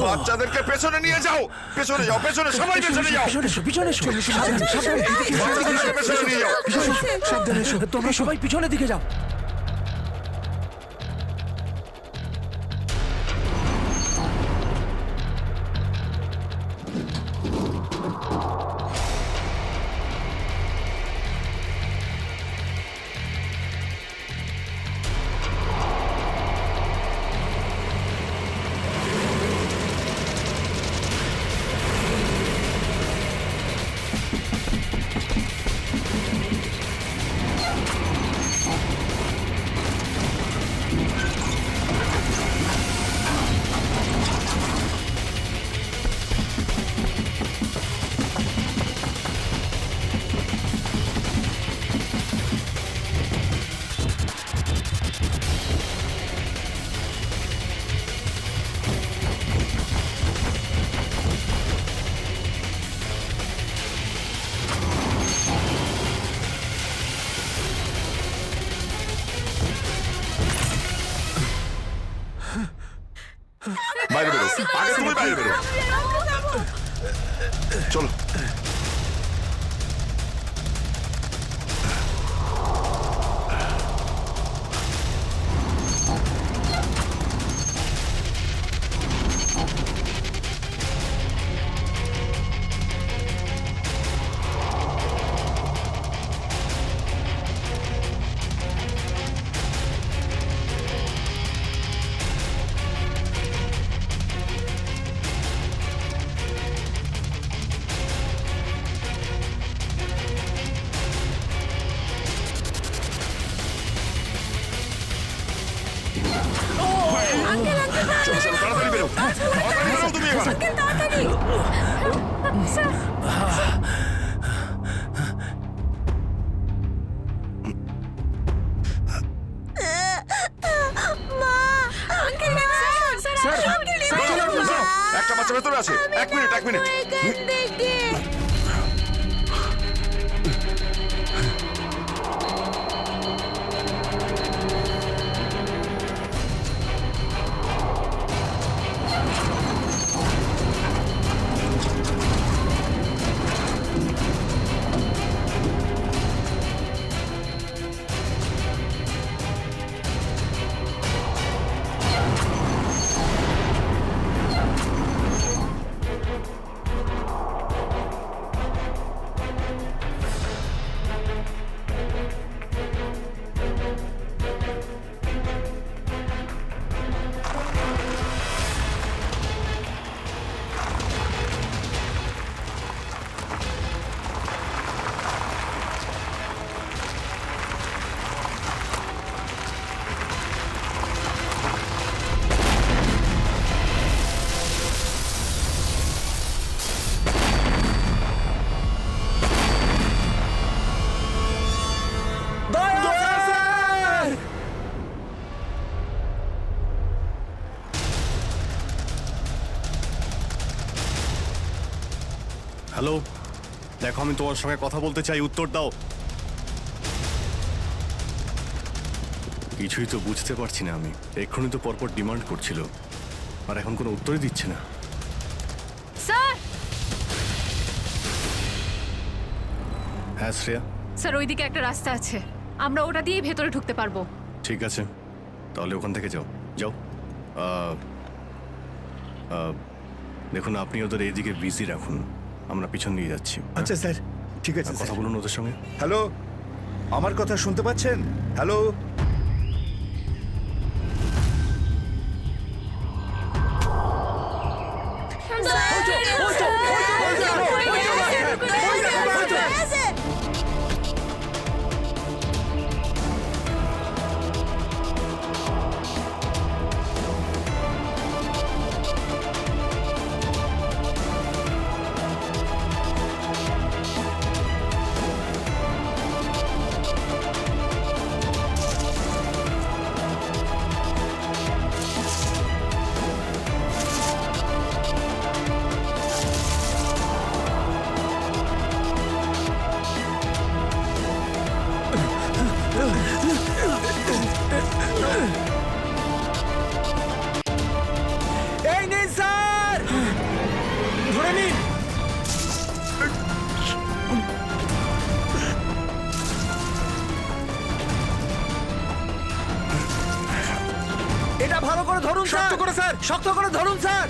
বাচ্চাদেরকে পেছনে নিয়ে যাও, পেছনে যাও, পেছনে সবাই পেছনে যাও। পিছনে এসো, পিছনে এসো, সাবধানে, সাবধানে, এদিকে এসো, এদিকে এসো, পেছনে নিয়ে যাও। পিছনে এসো, সাবধানে এসো, তোমরা সবাই পিছনের দিকে যাও। আগে তুমি বাইরে বেরো। চলো। চলো, চলো, তাড়াতাড়ি বেরো। তাড়াতাড়ি বেরো তুমি এবার। একটা বাচ্চা ভেতরে আছে। এক মিনিট, এক মিনিট। হ্যালো, দেখো আমি তোমার সঙ্গে কথা বলতে চাই, উত্তর দাও। কিছুই তো বুঝতে পারছি না আমি। এক্ষুনি তো পরপর ডিমান্ড করছিল, আর এখন কোনো উত্তরই দিচ্ছে না। স্যার, হ্যাঁ শ্রেয়া, স্যার ওইদিকে একটা রাস্তা আছে, আমরা ওটা দিয়েই ভেতরে ঢুকতে পারবো। ঠিক আছে, তাহলে ওখান থেকে যাও যাও। দেখুন, আপনি ওদের এইদিকে বিজি রাখুন, আমরা পিছন দিয়ে যাচ্ছি। আচ্ছা স্যার, ঠিক আছে। কথা বলুন ওদের সঙ্গে। হ্যালো, আমার কথা শুনতে পাচ্ছেন? হ্যালো, এই নিন স্যার, ধরে নিন। এটা ভালো করে ধরুন, শক্ত করে স্যার, শক্ত করে ধরুন স্যার।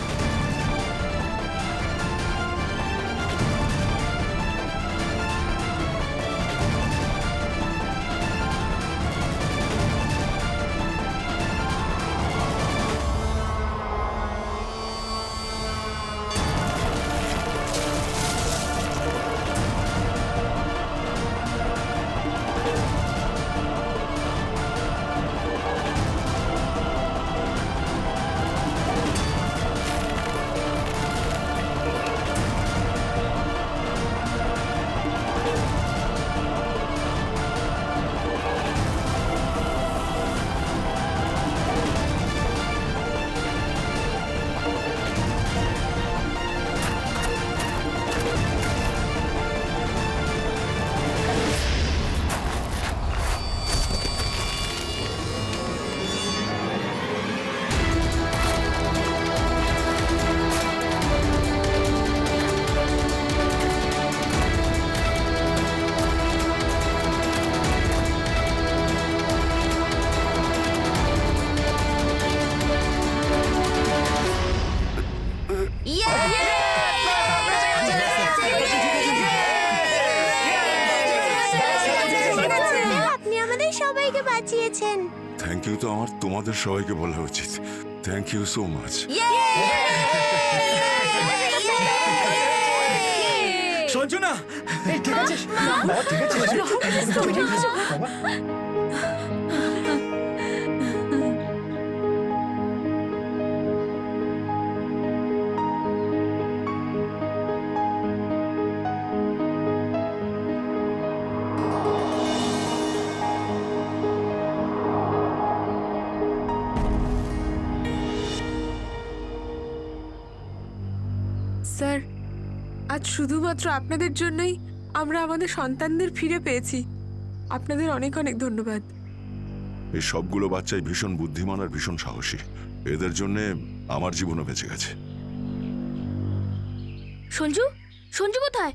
সবাইকে বাঁচিয়েছেন। থ্যাংক ইউ তো আমার তোমাদের সবাইকে বলা উচিত। Thank you so much. Sanju না ঠিক আছে ঠিক আছে স্যার, আজ শুধুমাত্র আপনাদের জন্যই আমরা আমাদের সন্তানদের ফিরে পেয়েছি। আপনাদের অনেক অনেক ধন্যবাদ। এই সবগুলো বাচ্চাই ভীষণ বুদ্ধিমান আর ভীষণ সাহসী। এদের জন্য আমার জীবনও বেঁচে গেছে। সঞ্জু, সঞ্জু কোথায়?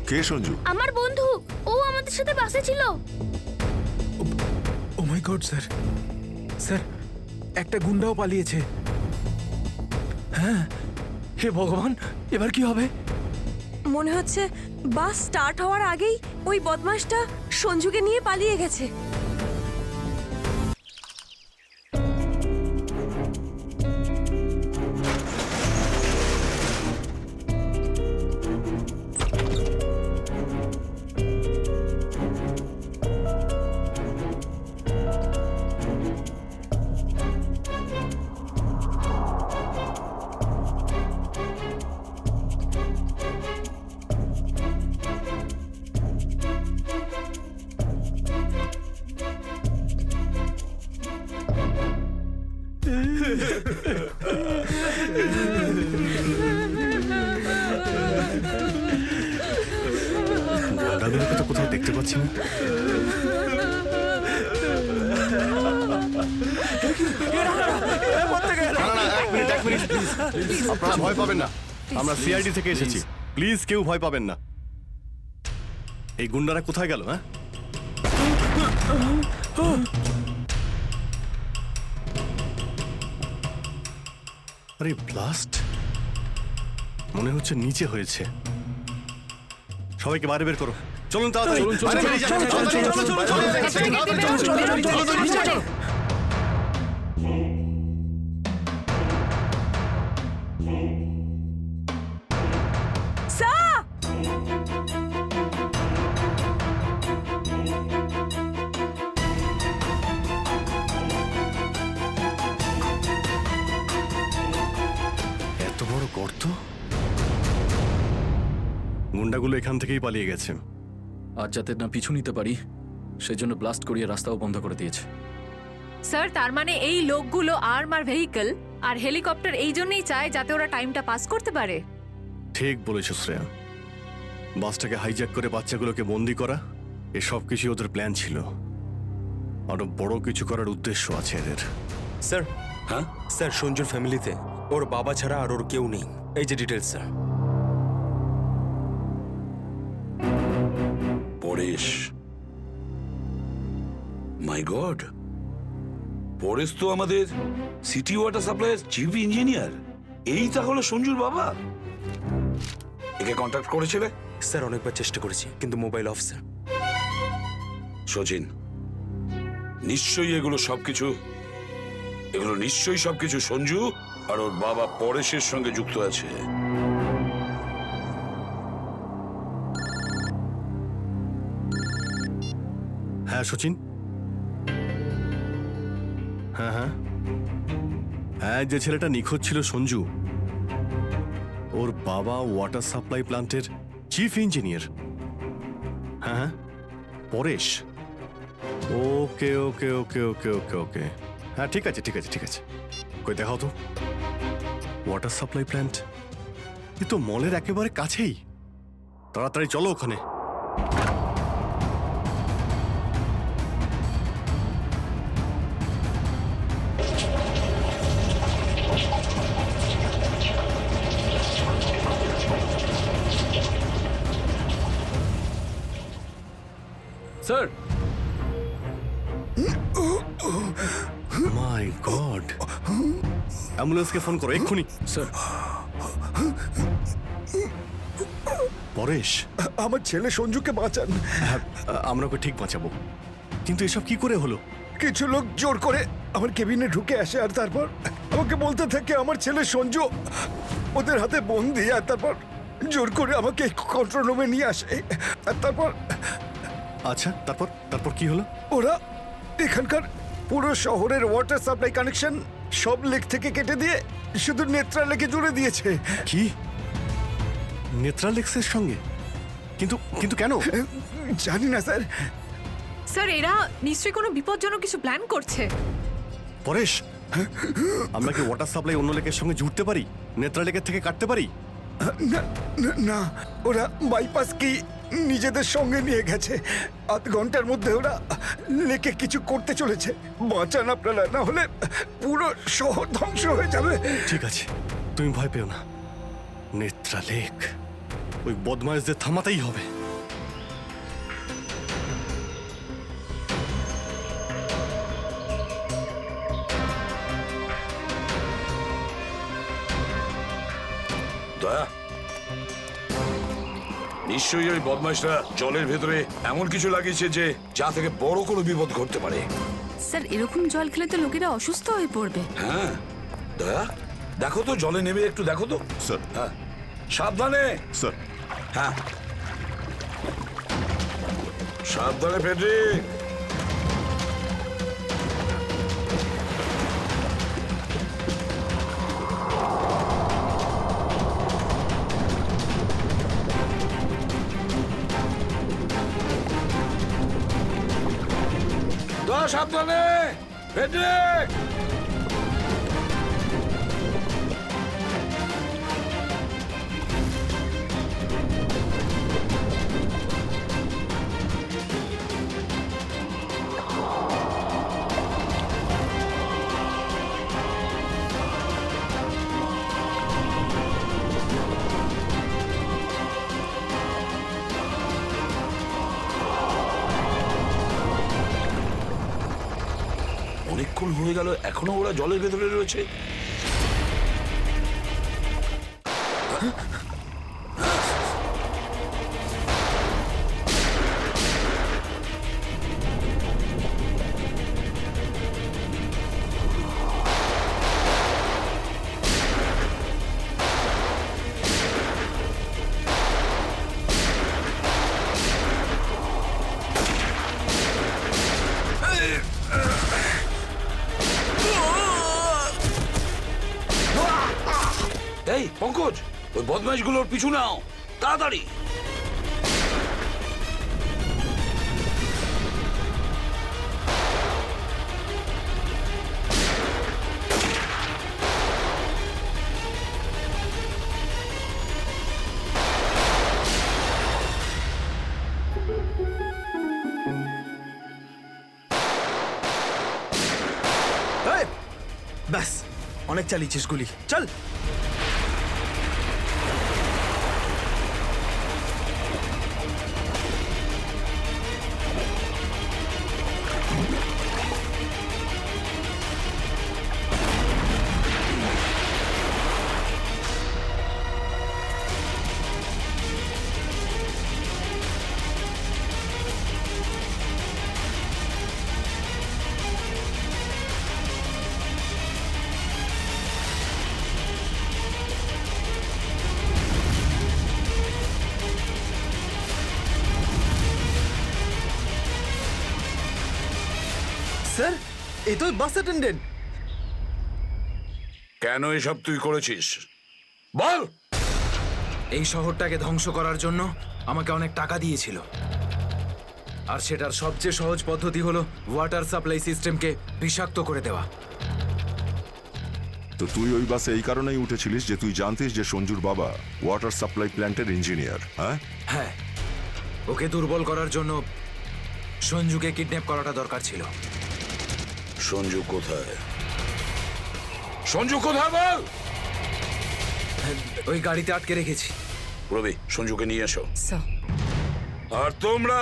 কে সঞ্জু? আমার বন্ধু, ও আমাদের সাথে বাসে ছিল। ও মাই গড স্যার, স্যার একটা গুন্ডাও পালিয়েছে। হ্যাঁ, হে ভগবান, এবার কি হবে? মনে হচ্ছে বাস স্টার্ট হওয়ার আগেই ওই বদমাশটা সঞ্জুকে নিয়ে পালিয়ে গেছে। দাদুকে তো কোথাও দেখতে পাচ্ছি না। আপনারা ভয় পাবেন না, আমরা সিআইডি থেকে এসেছি। প্লিজ কেউ ভয় পাবেন না। এই গুন্ডারা কোথায় গেল? হ্যাঁ, আরে ব্লাস্ট মনে হচ্ছে নিচে হয়েছে। সবাইকে বাইরে বের করো, চলুন তাড়াতাড়ি। এত বড় গর্ত! গুন্ডাগুলো এখান থেকেই পালিয়ে গেছে। আজ যাতে না পিছু নিতে পারি সেজন্য ব্লাস্ট করিয়ে রাস্তাও বন্ধ করে দিয়েছে। স্যার, তার মানে এই লোকগুলো আর্মার ভেহিকল আর হেলিকপ্টার এই জন্যই চায় যাতে ওরা টাইমটা পাস করতে পারে। ঠিক বলেছ শ্রেয়া। বাসটাকে হাইজ্যাক করে বাচ্চাগুলোকে বন্দি করা, এসব কিছু ওদের প্ল্যান ছিল। আরো বড় কিছু করার উদ্দেশ্য আছে এদের। স্যার, হ্যাঁ স্যার, সঞ্জুর ফ্যামিলিতে ওর বাবা ছাড়া আর ওর কেউ নেই। এই যে ডিটেলস স্যার। পরেশ, মাই গড, পরেশ তো আমাদের সিটি ওয়াটার সাপ্লাইয়ের চিফ ইঞ্জিনিয়ার। এই তাহলে সঞ্জুর বাবা। একে কন্ট্যাক্ট করেছিলে? স্যার অনেকবার চেষ্টা করেছি কিন্তু মোবাইল অফ স্যার। সচিন, নিশ্চয়ই এগুলো সবকিছু সঞ্জু আর ওর বাবা পরেশের সঙ্গে যুক্ত আছে। হ্যাঁ সচিন, হ্যাঁ হ্যাঁ হ্যাঁ, যে ছেলেটা নিখোঁজ ছিল সঞ্জু, ওর বাবা ওয়াটার সাপ্লাই প্ল্যান্টের চিফ ইঞ্জিনিয়ার। হ্যাঁ হ্যাঁ, পরেশ। ওকে ওকে ওকে ওকে ওকে ওকে, হ্যাঁ ঠিক আছে ঠিক আছে ঠিক আছে। কই দেখাও তো ওয়াটার সাপ্লাই প্ল্যান্ট। এ তো মলের একেবারে কাছেই। তাড়াতাড়ি চলো ওখানে। স্যার, মাই গড, অ্যাম্বুলেন্সকে ফোন করো এক্ষুনি। স্যার পরেশ, আমার ছেলে সঞ্জুকে বাঁচান। হ্যাঁ, আমরা ওকে ঠিক বাঁচাবো, কিন্তু এসব কি করে হলো? কিছু লোক জোর করে আমার কেবিনে ঢুকে আসে আর তারপর আমাকে বলতে থাকে আমার ছেলে সঞ্জু ওদের হাতে বন্দি, আর তারপর জোর করে আমাকে কন্ট্রোল রুমে নিয়ে আসে। আর তারপর আচ্ছা, তারপর তারপর কি হলো? ওরা এখানকার পুরো শহরের ওয়াটার সাপ্লাই কানেকশন সব লেক থেকে কেটে দিয়ে শুধু নেত্রা লেকে জুড়ে দিয়েছে। কি? নেত্রালেক্সের সঙ্গে? কিন্তু কিন্তু কেন? জানি না স্যার। স্যার এরা নিশ্চয়ই কোনো বিপজ্জনক কিছু প্ল্যান করছে। পরেশ, আমরা কি ওয়াটার সাপ্লাই অন্য লেকের সঙ্গে জুড়তে পারি? নেত্রা লেকের থেকে কাটতে পারি? না, ওরা বাইপাস কি নিজেদের সঙ্গে নিয়ে গেছে। আধ ঘন্টার মধ্যে ওরা লেকে কিছু করতে চলেছে। বাঁচান আপনারা, না হলে পুরো শহর ধ্বংস হয়ে যাবে। ঠিক আছে, তুমি ভয় পেও না। নেত্রা লেক, ওই বদমাইশদের থামাতেই হবে। দয়া, নিশ্চয়ই ওই বদমাইশরা জলের ভেতরে এমন কিছু লাগিয়েছে যে যা থেকে বড় কোনো বিপদ ঘটতে পারে। স্যার এরকম জল খেলে তো লোকেরা অসুস্থ হয়ে পড়বে। হ্যাঁ দয়া, দেখো তো জলে নেমে একটু দেখো তো। স্যার। হ্যাঁ, সাবধানে। স্যার। হ্যাঁ, সাবধানে ফেডরিক। দয়া, সাবধানে ফেডরিক। অনেকক্ষণ হয়ে গেল, এখনো ওরা জলের ভেতরে রয়েছে। এই পঙ্কজ, ওই বদমাইশগুলোর পিছু নাও তাড়াতাড়ি। ব্যাস, অনেক চালিয়েছিস গুলি, চল। স্যার, এই তো বাস অ্যাটেন্ডেন্ট। কেন এসব তুই করেছিস বল? এই শহরটাকে ধ্বংস করার জন্য আমাকে অনেক টাকা দিয়েছিল, আর সেটার সবচেয়ে সহজ পদ্ধতি হলো ওয়াটার সাপ্লাই সিস্টেমকে বিষাক্ত করে দেওয়া। তো তুই ওই বাসে এই কারণেই উঠেছিলিস যে তুই জানতিস যে সঞ্জুর বাবা ওয়াটার সাপ্লাই প্ল্যান্টের ইঞ্জিনিয়ার। হ্যাঁ হ্যাঁ, ওকে দুর্বল করার জন্য সঞ্জুকে কিডন্যাপ করাটা দরকার ছিল। সঞ্জু কোথায়? সঞ্জু কোথায় বল? ওই গাড়িতে আটকে রেখেছি। রবি, সঞ্জুকে নিয়ে এসো। আর তোমরা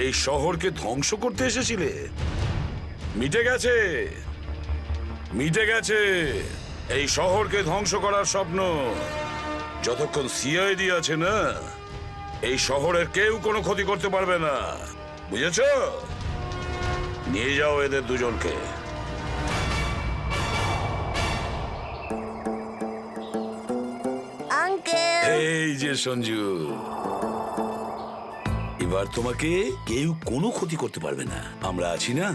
এই শহরকে ধ্বংস করতে এসেছিলে? মিটে গেছে, মিটে গেছে এই শহরকে ধ্বংস করার স্বপ্ন। যতক্ষণ সিআইডি আছে না, এই শহরের কেউ কোনো ক্ষতি করতে পারবে না, বুঝেছ? নিয়ে যাও এদের দুজনকে। আঙ্কেল এই যে সঞ্জু, এবার তোমাকে কেউ কোনো ক্ষতি করতে পারবে না, আমরা আছি না?